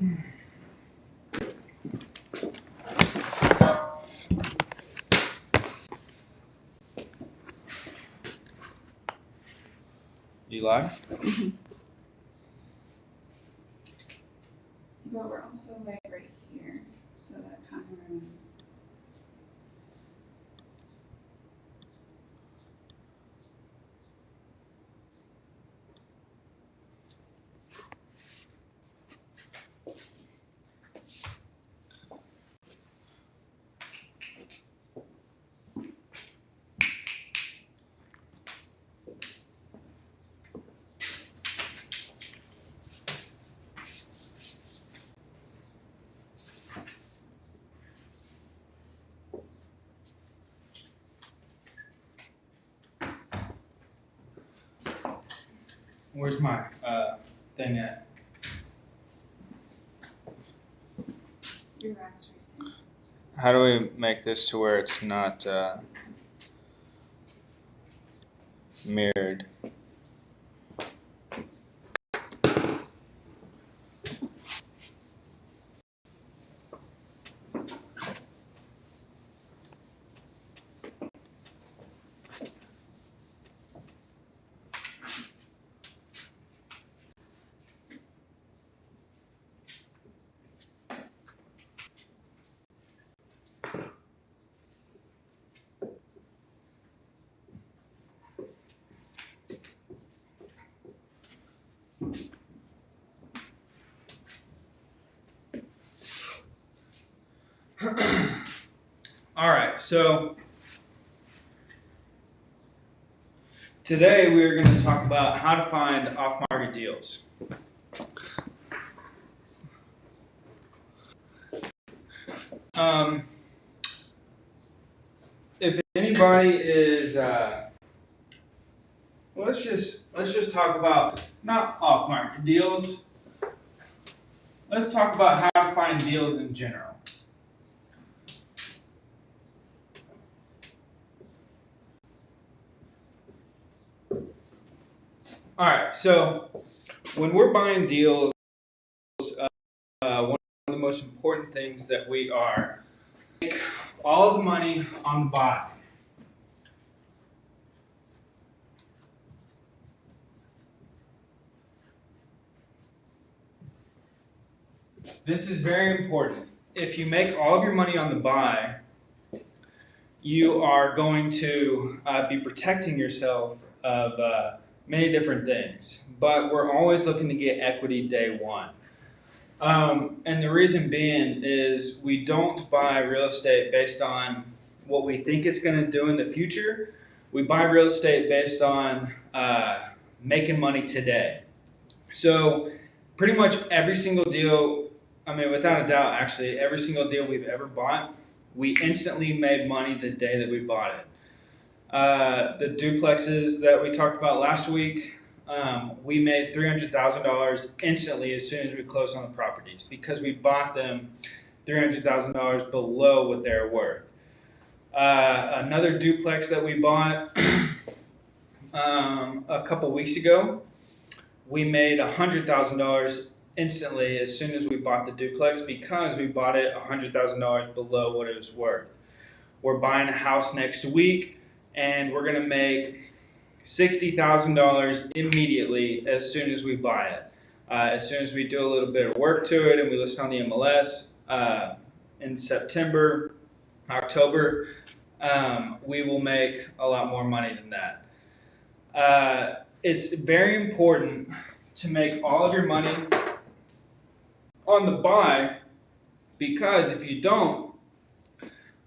You live? But we're also like right here, so that kind of ruins. Where's my thing at? Your rack's right there. How do we make this to where it's not mirrored? All right, so today we're going to talk about how to find off-market deals. If anybody is, let's just talk about not off-market deals. Let's talk about how to find deals in general. All right, so when we're buying deals, one of the most important things that we are make all the money on the buy. This is very important. If you make all of your money on the buy, you are going to be protecting yourself of many different things. But we're always looking to get equity day one. And the reason being is we don't buy real estate based on what we think it's going to do in the future. We buy real estate based on making money today. So pretty much every single deal, I mean, without a doubt, actually, every single deal we've ever bought, we instantly made money the day that we bought it. The duplexes that we talked about last week, we made $300,000 instantly as soon as we closed on the properties because we bought them $300,000 below what they're worth. Another duplex that we bought a couple weeks ago, we made $100,000 instantly as soon as we bought the duplex because we bought it $100,000 below what it was worth. We're buying a house next week and we're going to make $60,000 immediately as soon as we buy it. As soon as we do a little bit of work to it and we list on the MLS in September, October, we will make a lot more money than that. It's very important to make all of your money on the buy because if you don't,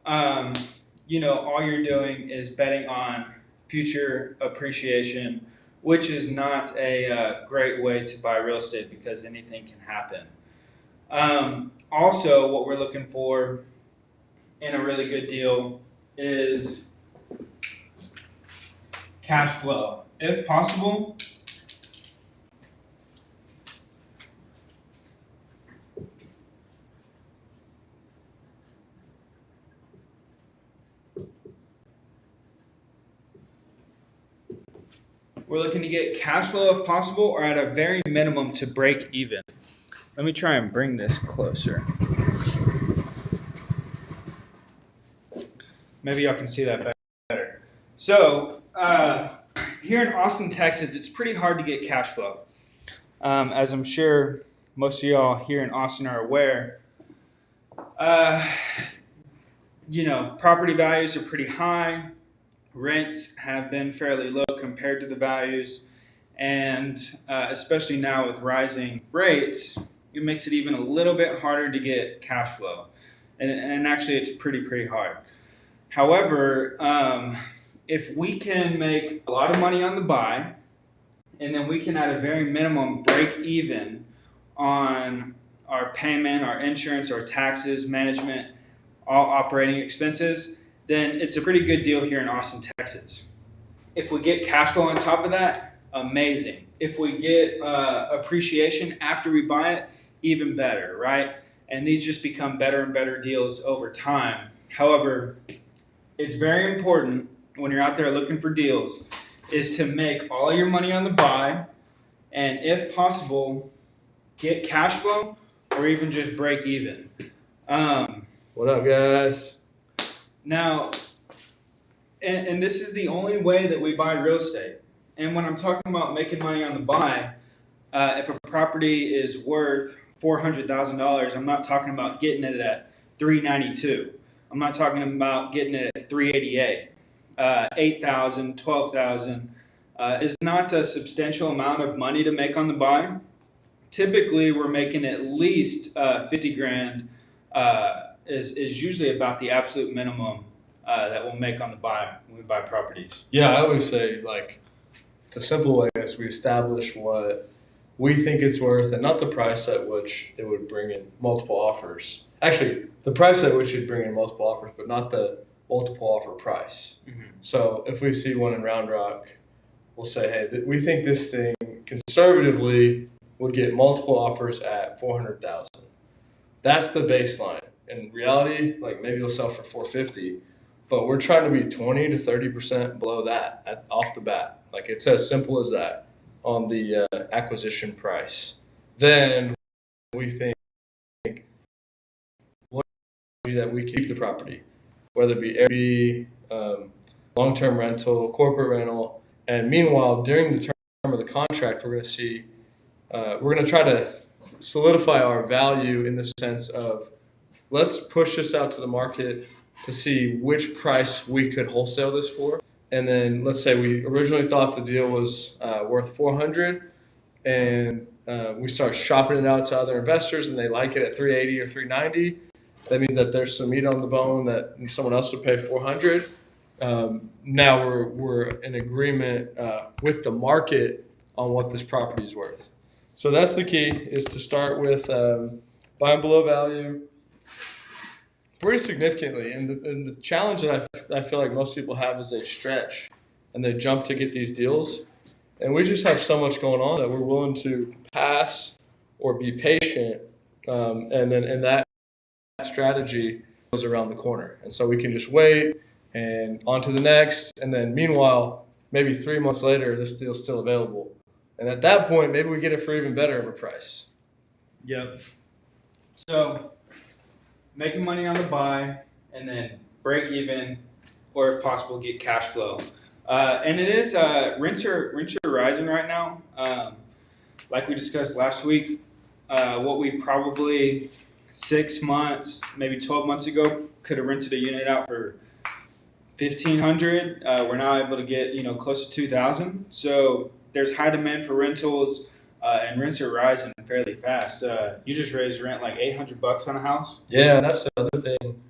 all you're doing is betting on future appreciation, which is not a great way to buy real estate because anything can happen. Also, what we're looking for in a really good deal is cash flow. If possible, we're looking to get cash flow if possible or at a very minimum to break even. Let me try and bring this closer. Maybe y'all can see that better. So here in Austin, Texas, it's pretty hard to get cash flow. As I'm sure most of y'all here in Austin are aware, property values are pretty high. Rents have been fairly low compared to the values. And especially now with rising rates, it makes it even a little bit harder to get cash flow. And actually, it's pretty hard. However, if we can make a lot of money on the buy, and then we can at a very minimum break even on our payment, our insurance, our taxes, management, all operating expenses, then it's a pretty good deal here in Austin, Texas. If we get cash flow on top of that, amazing. If we get appreciation after we buy it, even better, right? And these just become better and better deals over time. However, it's very important when you're out there looking for deals is to make all your money on the buy, and if possible, get cash flow or even just break even. What up, guys? Now, and this is the only way that we buy real estate. And when I'm talking about making money on the buy, if a property is worth $400,000, I'm not talking about getting it at $392. I'm not talking about getting it at $388. $8,000, $12,000 is not a substantial amount of money to make on the buy. Typically, we're making at least 50 grand is usually about the absolute minimum that we'll make on the buy when we buy properties. Yeah, I always say, like, the simple way is we establish what we think it's worth and not the price at which it would bring in multiple offers. Actually, the price at which you'd bring in multiple offers, but not the multiple offer price. Mm-hmm. So if we see one in Round Rock, we'll say, hey, we think this thing conservatively would get multiple offers at $400,000. That's the baseline. In reality, like maybe you'll sell for $450,000, but we're trying to be 20 to 30% below that off the bat. Like it's as simple as that on the acquisition price. Then we think that we keep the property, whether it be Airbnb, long-term rental, corporate rental, and meanwhile, during the term of the contract, we're going to try to solidify our value in the sense of let's push this out to the market to see which price we could wholesale this for. And then let's say we originally thought the deal was worth $400,000, and we start shopping it out to other investors, and they like it at $380,000 or $390,000. That means that there's some meat on the bone that someone else would pay $400,000. Now we're in agreement with the market on what this property is worth. So that's the key: is to start with buying below value pretty significantly. And the challenge that I feel like most people have is they stretch and they jump to get these deals. And we just have so much going on that we're willing to pass or be patient. And that strategy goes around the corner. And so we can just wait and on to the next. And then meanwhile, maybe 3 months later, this deal's still available. And at that point, maybe we get it for even better of a price. Yep. So making money on the buy and then break even, or if possible, get cash flow. And it is rents are rising right now. Like we discussed last week, what we probably 6 months, maybe 12 months ago could have rented a unit out for $1,500. We're now able to get close to $2,000. So there's high demand for rentals, and rents are rising fairly fast. You just raised rent like $800 on a house. Yeah, that's the other thing.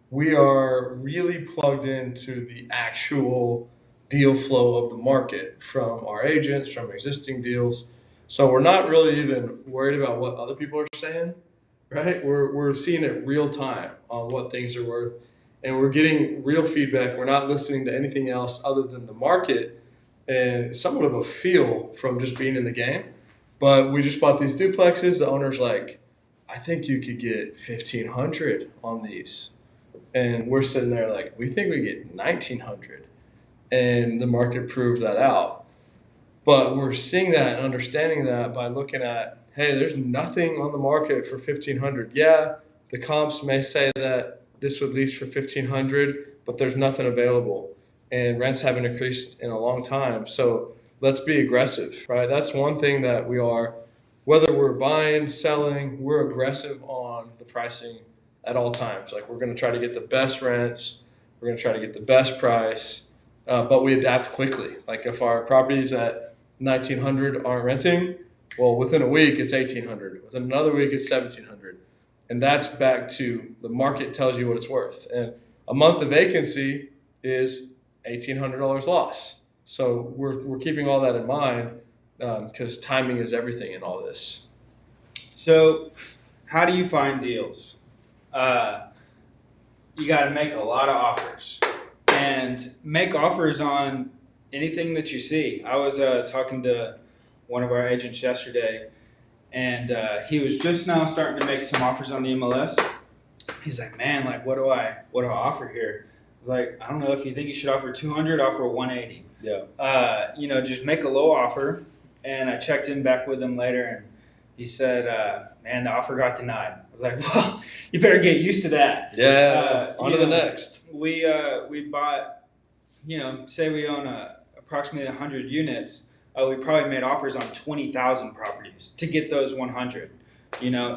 We are really plugged into the actual deal flow of the market from our agents, from existing deals. So we're not really even worried about what other people are saying, right? We're seeing it real time on what things are worth, and we're getting real feedback. We're not listening to anything else other than the market and somewhat of a feel from just being in the game. But we just bought these duplexes. The owner's like, I think you could get $1,500 on these. And we're sitting there like, we think we get $1,900. And the market proved that out. But we're seeing that and understanding that by looking at hey, there's nothing on the market for 1,500. Yeah, the comps may say that this would lease for 1,500, but there's nothing available, and rents haven't increased in a long time. So let's be aggressive, right? That's one thing that we are, whether we're buying, selling, we're aggressive on the pricing at all times. Like we're going to try to get the best rents, we're going to try to get the best price, but we adapt quickly. Like if our properties at 1,900 aren't renting, well, within a week it's 1,800. Within another week it's 1,700, and that's back to the market tells you what it's worth. And a month of vacancy is $1,800 loss. So we're keeping all that in mind because timing is everything in all this. So, how do you find deals? You got to make a lot of offers and make offers on anything that you see. I was talking to one of our agents yesterday, and he was just now starting to make some offers on the MLS. He's like, man, like what do I offer here? I was like, I don't know, if you think you should offer 200, offer 180. Yeah. Just make a low offer. And I checked in back with him later, and he said, man, the offer got denied. I was like, well, you better get used to that. Yeah. On to the next. We bought, say we own approximately 100 units. We probably made offers on 20,000 properties to get those 100.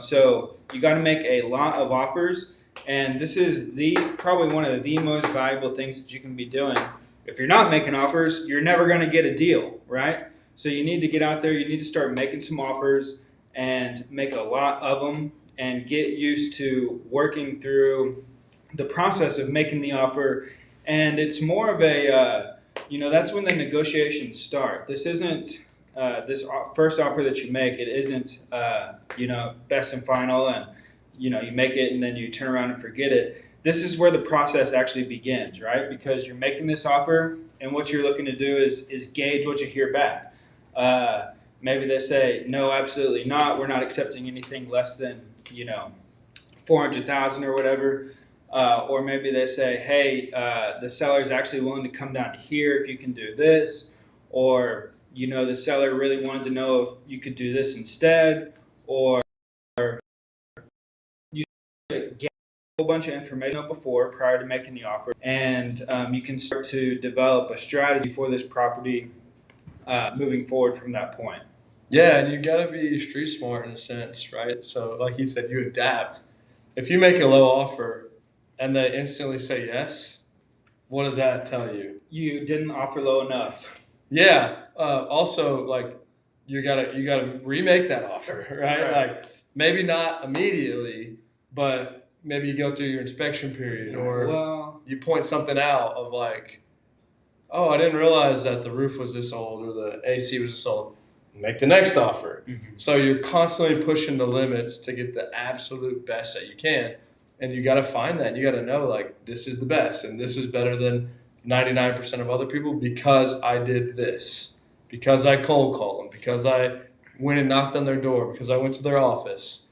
So you got to make a lot of offers, and this is probably one of the most valuable things that you can be doing. If you're not making offers, you're never going to get a deal, right? So you need to get out there. You need to start making some offers and make a lot of them, and get used to working through the process of making the offer. And it's more of a that's when the negotiations start. This isn't this first offer that you make. It isn't best and final, and you make it and then you turn around and forget it. This is where the process actually begins, right? Because you're making this offer, and what you're looking to do is gauge what you hear back. Maybe they say, no, absolutely not. We're not accepting anything less than 400,000 or whatever. Or maybe they say, hey, the seller's actually willing to come down to here if you can do this. Or, the seller really wanted to know if you could do this instead. Or you get a whole bunch of information before, prior to making the offer. And you can start to develop a strategy for this property moving forward from that point. Yeah, and you got to be street smart in a sense, right? So like you said, you adapt. If you make a low offer and they instantly say yes, what does that tell you? You didn't offer low enough. Yeah. Also, like you gotta remake that offer, right? Like maybe not immediately, but maybe you go through your inspection period, or you point something out of like, oh, I didn't realize that the roof was this old or the AC was this old. Make the next offer. Mm-hmm. So you're constantly pushing the limits to get the absolute best that you can. And you got to find that. You got to know, like, this is the best and this is better than 99% of other people because I did this, because I cold called them, because I went and knocked on their door, because I went to their office.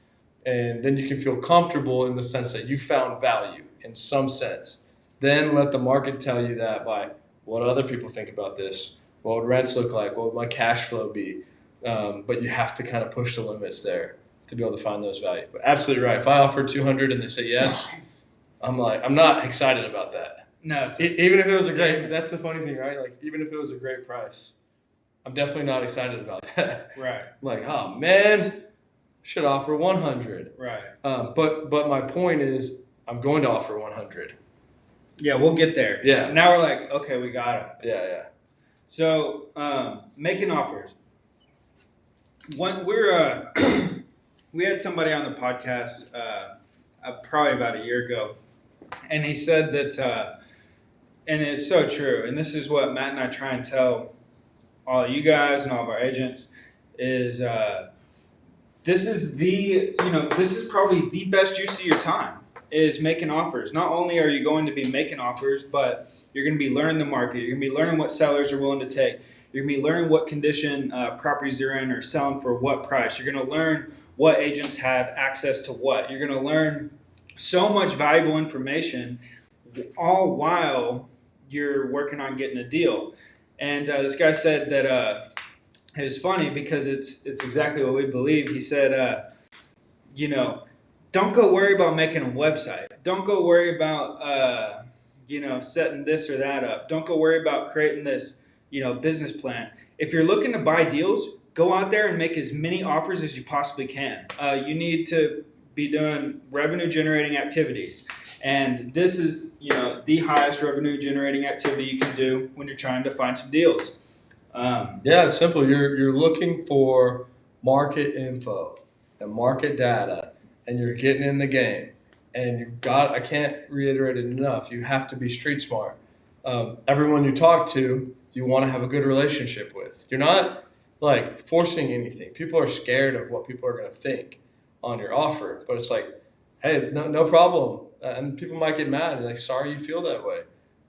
And then you can feel comfortable in the sense that you found value in some sense. Then let the market tell you that by what other people think about this. What would rents look like? What would my cash flow be? But you have to kind of push the limits there to be able to find those values. But absolutely right. If I offer 200 and they say yes, I'm not excited about that. No, Even if it was a great, that's the funny thing, right? Like even if it was a great price, I'm definitely not excited about that. Right. Like, oh man, should offer 100. Right. But my point is, I'm going to offer 100. Yeah, we'll get there. Yeah. Now we're like, okay, we got it. Yeah. So, making offers. We had somebody on the podcast probably about a year ago, and he said that, and it's so true, and this is what Matt and I try and tell all of you guys and all of our agents, is this is probably the best use of your time, is making offers. Not only are you going to be making offers, but you're going to be learning the market. You're going to be learning what sellers are willing to take. You're going to be learning what condition properties they're in or selling for what price. You're going to learn what agents have access to what. You're going to learn so much valuable information, all while you're working on getting a deal. And this guy said that it was funny because it's exactly what we believe. He said, you know, don't go worry about making a website. Don't go worry about, setting this or that up. Don't go worry about creating this, business plan. If you're looking to buy deals, go out there and make as many offers as you possibly can. You need to be doing revenue generating activities. And this is, the highest revenue generating activity you can do when you're trying to find some deals. Yeah, it's simple. You're looking for market info and market data, and you're getting in the game. And you've got, I can't reiterate it enough, you have to be street smart. Everyone you talk to, you want to have a good relationship with. You're not like forcing anything. People are scared of what people are going to think on your offer, but it's like, hey, no problem. And people might get mad and like, sorry you feel that way.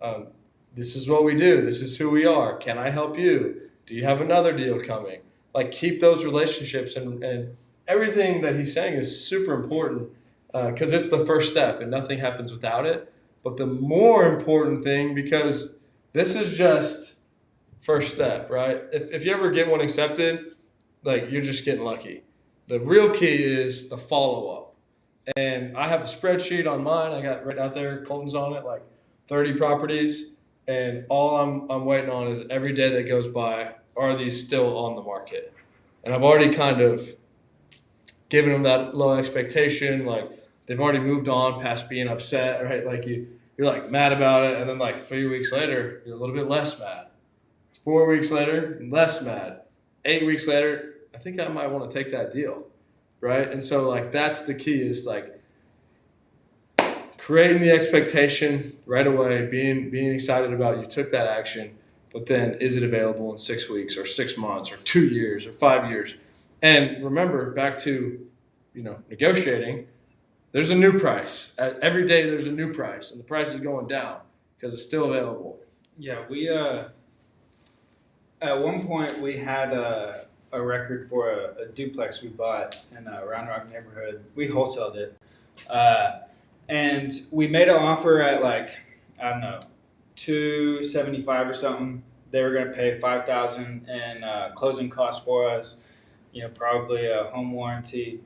Um, this is what we do. This is who we are. Can I help you? Do you have another deal coming? Like keep those relationships, and everything that he's saying is super important because it's the first step and nothing happens without it. But the more important thing, because this is just first step, right? If you ever get one accepted, like you're just getting lucky. The real key is the follow up. And I have a spreadsheet on mine. I got right out there, Colton's on it, like 30 properties. And all I'm waiting on is every day that goes by, are these still on the market? And I've already kind of given them that low expectation. Like they've already moved on past being upset, right? Like you're like mad about it. And then like 3 weeks later, you're a little bit less mad. 4 weeks later, less mad. 8 weeks later, I think I might want to take that deal, right? And so like that's the key is like creating the expectation right away, being excited about you took that action, but then is it available in 6 weeks or 6 months or 2 years or 5 years? And remember back to negotiating. There's a new price. Every day there's a new price, and the price is going down because it's still available. Yeah, we at one point we had a record for a duplex we bought in a Round Rock neighborhood. We wholesaled it, and we made an offer at like I don't know, 275 or something. They were going to pay 5,000 in closing costs for us. Probably a home warranty.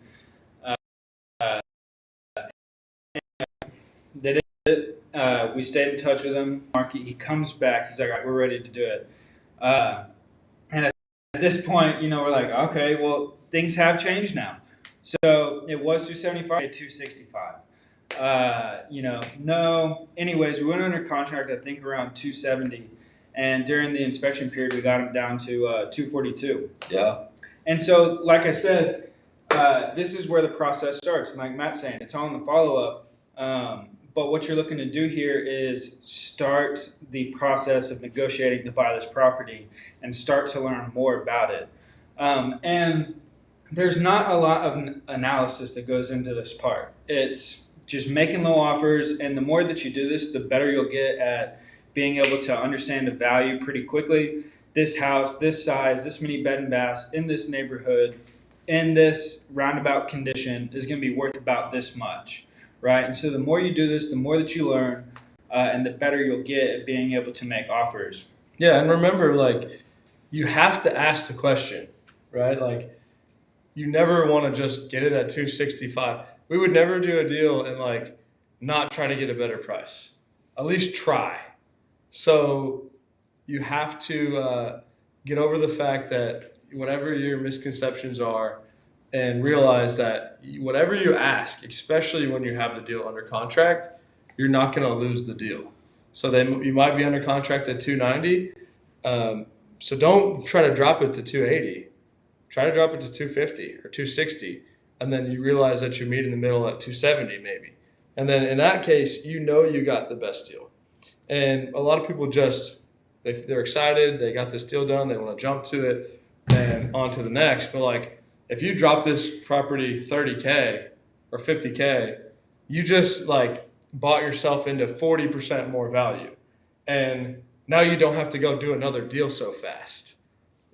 They did it. We stayed in touch with him. Marky, he comes back. He's like, all right, we're ready to do it. And at this point, we're like, okay, well, things have changed now. So it was 275 to 265. No. Anyways, we went under contract, I think around 270. And during the inspection period, we got him down to 242. Yeah. And so, like I said, this is where the process starts. Like Matt's saying, it's on the follow up. But what you're looking to do here is start the process of negotiating to buy this property and start to learn more about it. And there's not a lot of analysis that goes into this part. It's just making low offers, and the more that you do this, the better you'll get at being able to understand the value pretty quickly. This house, this size, this many bed and baths in this neighborhood, in this roundabout condition is going to be worth about this much. Right, and so the more you do this, the more that you learn, and the better you'll get at being able to make offers. Yeah, and remember, like, you have to ask the question, right? Like, you never want to just get it at 265. We would never do a deal and like not try to get a better price. At least try. So you have to get over the fact that whatever your misconceptions are, and realize that whatever you ask, especially when you have the deal under contract, you're not going to lose the deal. So then you might be under contract at 290. So don't try to drop it to 280. Try to drop it to 250 or 260. And then you realize that you meet in the middle at 270 maybe. And then in that case, you got the best deal. And a lot of people they're excited. They got this deal done. They want to jump to it and on to the next. But like, if you drop this property 30K or 50K, you just like bought yourself into 40% more value. And now you don't have to go do another deal so fast,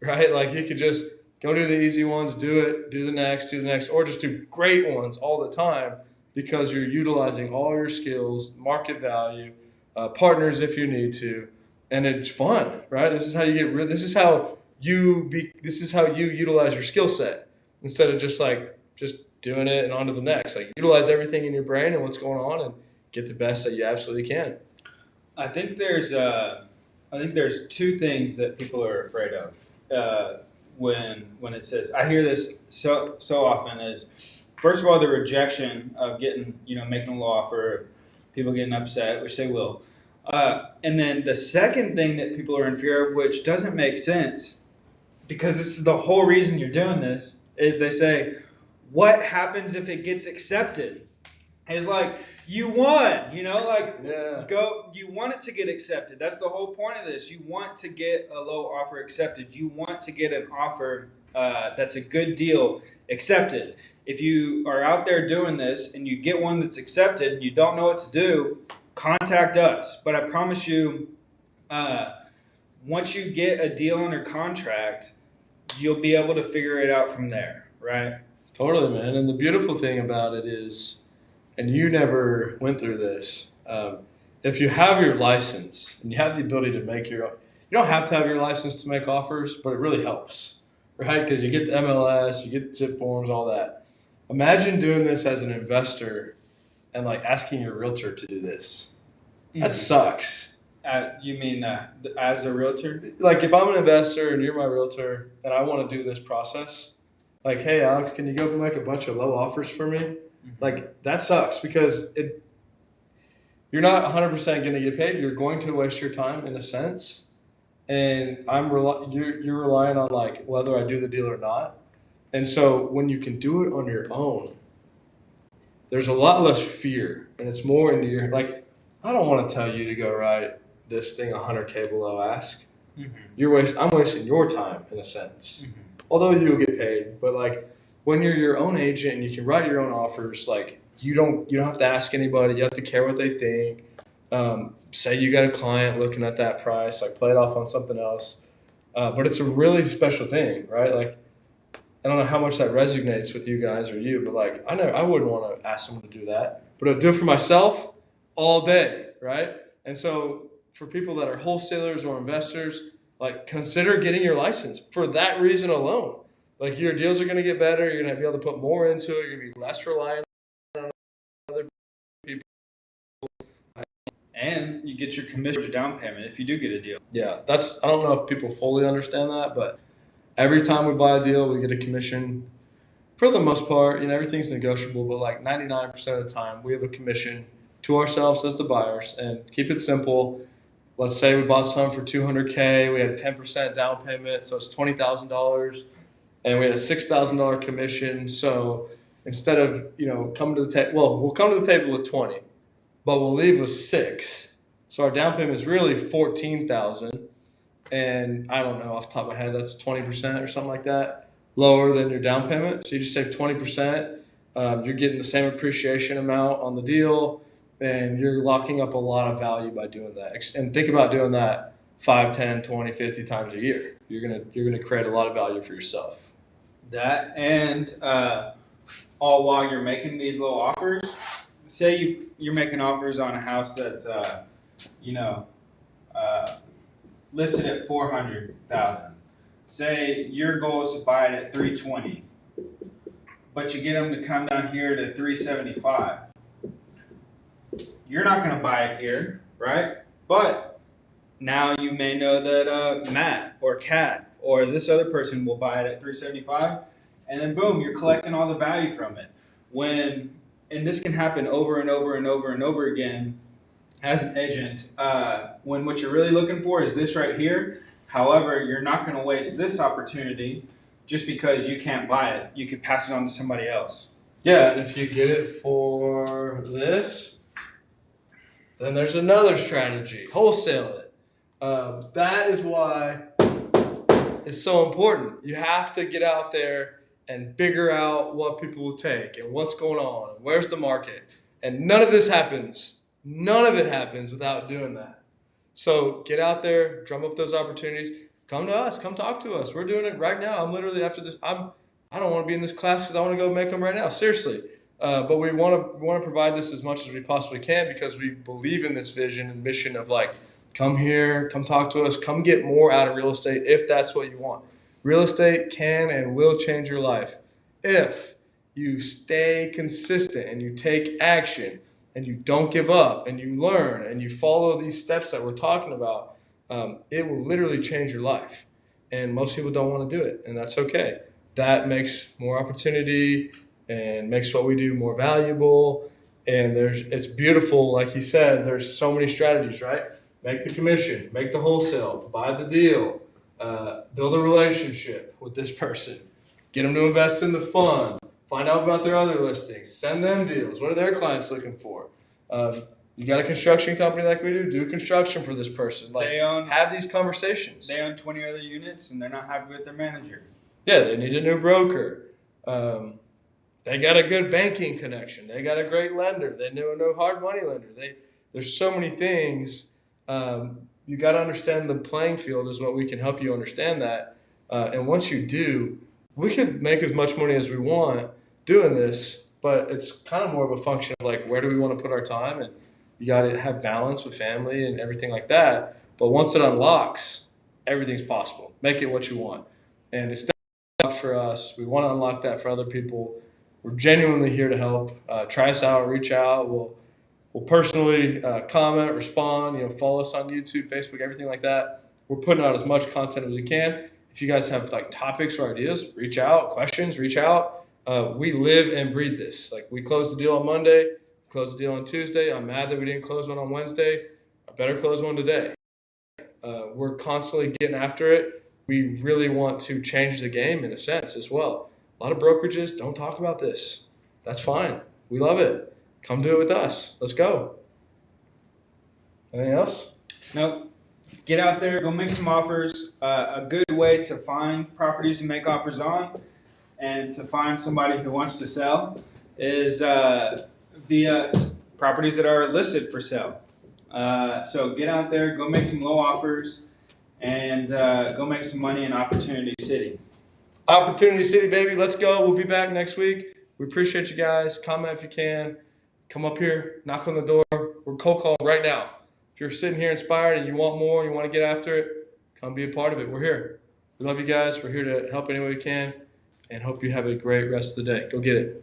right? Like you could just go do the easy ones, do the next, or just do great ones all the time because you're utilizing all your skills, market value, partners if you need to, and it's fun, right? This is how this is how you utilize your skill set instead of just doing it and on to the next. Like utilize everything in your brain and what's going on and get the best that you absolutely can. I think there's two things that people are afraid of when it says, I hear this so often, is first of all the rejection of making a law offer, people getting upset, which they will, and then the second thing that people are in fear of, which doesn't make sense, because this is the whole reason you're doing this, is they say, what happens if it gets accepted? It's like, you won, you want it to get accepted. That's the whole point of this. You want to get a low offer accepted. You want to get an offer that's a good deal accepted. If you are out there doing this and you get one that's accepted and you don't know what to do, contact us. But I promise you, once you get a deal under contract, you'll be able to figure it out from there, right? Totally, man. And the beautiful thing about it is, and you never went through this, if you have your license and you have the ability to make you don't have to have your license to make offers, but it really helps, right? Because you get the MLS, you get zip forms, all that. Imagine doing this as an investor and asking your realtor to do this. That sucks. You mean as a realtor? If I'm an investor and you're my realtor and I want to do this process, hey, Alex, can you go make a bunch of low offers for me? That sucks because you're not 100% going to get paid. You're going to waste your time in a sense. And you're relying on whether I do the deal or not. And so when you can do it on your own, there's a lot less fear and it's more into your, I don't want to tell you to go write this thing 100K below ask. Mm-hmm. I'm wasting your time in a sense. Mm-hmm. Although you'll get paid, but when you're your own agent and you can write your own offers, you don't have to ask anybody. You have to care what they think. Say you got a client looking at that price, play it off on something else. But it's a really special thing, right? I don't know how much that resonates with you guys or you, but I know I wouldn't want to ask someone to do that, but I'd do it for myself all day, right? And so for people that are wholesalers or investors, consider getting your license for that reason alone. Your deals are going to get better. You're going to be able to put more into it. You're going to be less reliant on other people. And you get your commission or down payment if you do get a deal. Yeah, I don't know if people fully understand that, but every time we buy a deal, we get a commission. For the most part, everything's negotiable, but 99% of the time, we have a commission to ourselves as the buyers. And keep it simple. Let's say we bought some for $200K. We had a 10% down payment, so it's $20,000. And we had a $6,000 commission. So instead of coming to the table, we'll come to the table with 20, but we'll leave with 6. So our down payment is really $14,000, and I don't know off the top of my head, that's 20% or something like that, lower than your down payment. So you just save 20%. You're getting the same appreciation amount on the deal, and you're locking up a lot of value by doing that. And think about doing that 5, 10, 20, 50 times a year. You're gonna create a lot of value for yourself. That and all while you're making these low offers, say you're making offers on a house that's listed at $400,000. Say your goal is to buy it at $320,000, but you get them to come down here to $375,000. You're not going to buy it here, right? But now you may know that Matt or Kat or this other person will buy it at $375,000, and then boom, you're collecting all the value from it. And this can happen over and over and over and over again as an agent, when what you're really looking for is this right here. However, you're not going to waste this opportunity just because you can't buy it. You could pass it on to somebody else. Yeah, and if you get it for this, then there's another strategy. Wholesale it. That is why it's so important. You have to get out there and figure out what people will take and what's going on and where's the market. And none of this happens. None of it happens without doing that. So get out there, drum up those opportunities. Come to us. Come talk to us. We're doing it right now. I'm literally after this. I don't want to be in this class because I want to go make them right now. Seriously. But we want to provide this as much as we possibly can because we believe in this vision and mission of come here, come talk to us, come get more out of real estate if that's what you want. Real estate can and will change your life if you stay consistent and you take action and you don't give up and you learn and you follow these steps that we're talking about. It will literally change your life. And most people don't want to do it, and that's okay. That makes more opportunity and makes what we do more valuable. And it's beautiful, like he said, there's so many strategies, right? Make the commission, make the wholesale, buy the deal, build a relationship with this person, get them to invest in the fund, find out about their other listings, send them deals. What are their clients looking for? You got a construction company like we do construction for this person. Like, have these conversations. They own 20 other units and they're not happy with their manager. Yeah, they need a new broker. They got a good banking connection. They got a great lender. They know no hard money lender. There's so many things. You got to understand the playing field is what we can help you understand that. And once you do, we could make as much money as we want doing this, but it's kind of more of a function of like, where do we want to put our time? And you got to have balance with family and everything like that. But once it unlocks, everything's possible. Make it what you want. And it's definitely for us. We want to unlock that for other people. We're genuinely here to help. Try us out, reach out. We'll personally comment, respond, follow us on YouTube, Facebook, everything like that. We're putting out as much content as we can. If you guys have like topics or ideas, reach out, questions, reach out. We live and breathe this. Like, we closed the deal on Monday, closed the deal on Tuesday. I'm mad that we didn't close one on Wednesday. I better close one today. We're constantly getting after it. We really want to change the game in a sense as well. A lot of brokerages don't talk about this. That's fine. We love it. Come do it with us. Let's go. Anything else? Nope. Get out there, go make some offers. A good way to find properties to make offers on and to find somebody who wants to sell is via properties that are listed for sale. So get out there, go make some low offers, and go make some money in Opportunity City. Opportunity City, baby. Let's go. We'll be back next week. We appreciate you guys. Comment if you can. Come up here, knock on the door. We're cold calling right now. If you're sitting here inspired and you want more, you want to get after it, come be a part of it. We're here. We love you guys. We're here to help any way we can, and hope you have a great rest of the day. Go get it.